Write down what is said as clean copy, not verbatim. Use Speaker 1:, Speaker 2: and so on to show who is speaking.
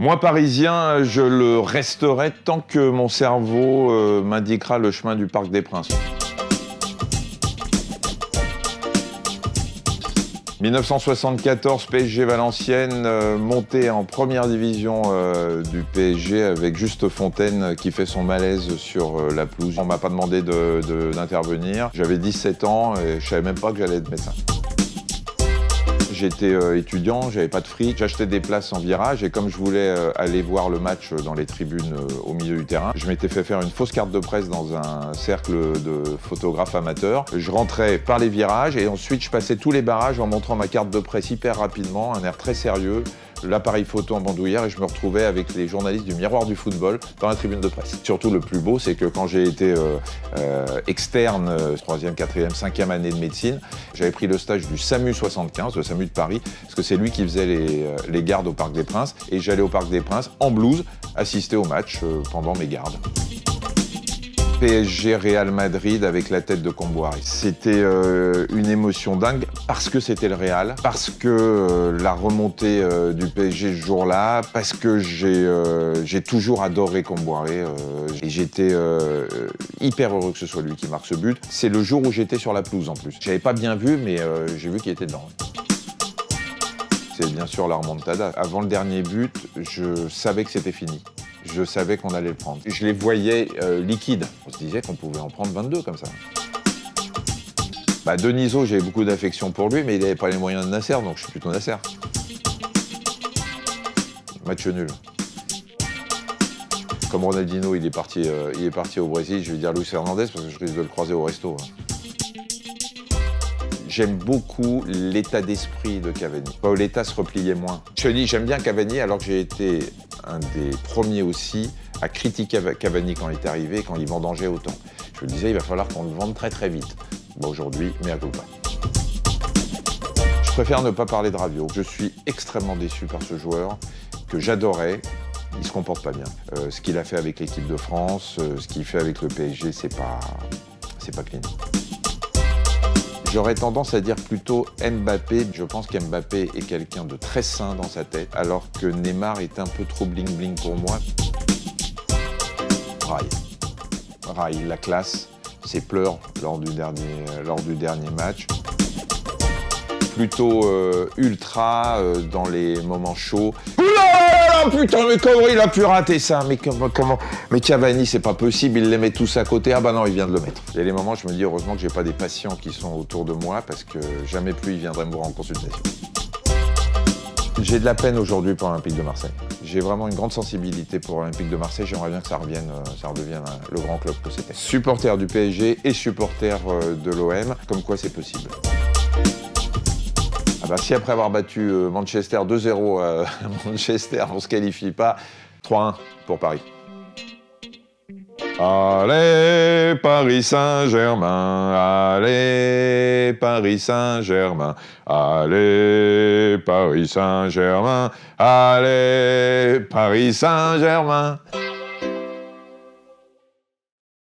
Speaker 1: Moi, parisien, je le resterai tant que mon cerveau m'indiquera le chemin du Parc des Princes. 1974, PSG Valenciennes, monté en première division du PSG avec Juste Fontaine qui fait son malaise sur la pelouse. On m'a pas demandé d'intervenir. J'avais 17 ans et je savais même pas que j'allais être médecin. J'étais étudiant, j'avais pas de fric, j'achetais des places en virage et comme je voulais aller voir le match dans les tribunes au milieu du terrain, je m'étais fait faire une fausse carte de presse dans un cercle de photographes amateurs. Je rentrais par les virages et ensuite je passais tous les barrages en montrant ma carte de presse hyper rapidement, un air très sérieux, l'appareil photo en bandoulière et je me retrouvais avec les journalistes du Miroir du football dans la tribune de presse. Surtout le plus beau, c'est que quand j'ai été externe, 3e, 4e, 5e année de médecine, j'avais pris le stage du SAMU 75, le SAMU de Paris, parce que c'est lui qui faisait les gardes au Parc des Princes et j'allais au Parc des Princes en blouse assister au match pendant mes gardes. PSG Real Madrid avec la tête de Comboiré. C'était une émotion dingue parce que c'était le Real, parce que la remontée du PSG ce jour-là, parce que j'ai toujours adoré Comboiré et j'étais hyper heureux que ce soit lui qui marque ce but. C'est le jour où j'étais sur la pelouse en plus. J'avais pas bien vu mais j'ai vu qu'il était dedans. C'est bien sûr la remontada. Avant le dernier but, je savais que c'était fini. Je savais qu'on allait le prendre. Je les voyais liquides. On se disait qu'on pouvait en prendre 22 comme ça. Denisot, j'avais beaucoup d'affection pour lui, mais il n'avait pas les moyens de Nasser, donc je suis plutôt Nasser. Match nul. Comme Ronaldinho, il est parti au Brésil, je vais dire Luis Hernandez parce que je risque de le croiser au resto. J'aime beaucoup l'état d'esprit de Cavani. Paoletta se repliait moins. Je te dis, j'aime bien Cavani alors que j'ai été un des premiers aussi à critiquer Cavani quand il est arrivé et quand il vendangeait autant. Je me disais, il va falloir qu'on le vende très très vite. Aujourd'hui, mea culpa. Je préfère ne pas parler de Rabiot. Je suis extrêmement déçu par ce joueur que j'adorais. Il se comporte pas bien. Ce qu'il a fait avec l'équipe de France, ce qu'il fait avec le PSG, c'est pas clean. J'aurais tendance à dire plutôt Mbappé. Je pense qu'Mbappé est quelqu'un de très sain dans sa tête, alors que Neymar est un peu trop bling-bling pour moi. Rail, la classe, ses pleurs lors du dernier match. Plutôt ultra dans les moments chauds. Oula, putain, mais comment il a pu rater ça? Mais comment? Mais Cavani, c'est pas possible, il les met tous à côté. Ah bah non, il vient de le mettre. Il y a des moments, je me dis heureusement que j'ai pas des patients qui sont autour de moi parce que jamais plus il viendrait me voir en consultation. J'ai de la peine aujourd'hui pour l'Olympique de Marseille. J'ai vraiment une grande sensibilité pour l'Olympique de Marseille. J'aimerais bien que ça redevienne le grand club que c'était. Supporter du PSG et supporter de l'OM, comme quoi c'est possible. Si après avoir battu Manchester 2-0 à Manchester, on ne se qualifie pas, 3-1 pour Paris. Allez, Paris Saint-Germain, allez, Paris Saint-Germain, allez, Paris Saint-Germain, allez, Paris Saint-Germain.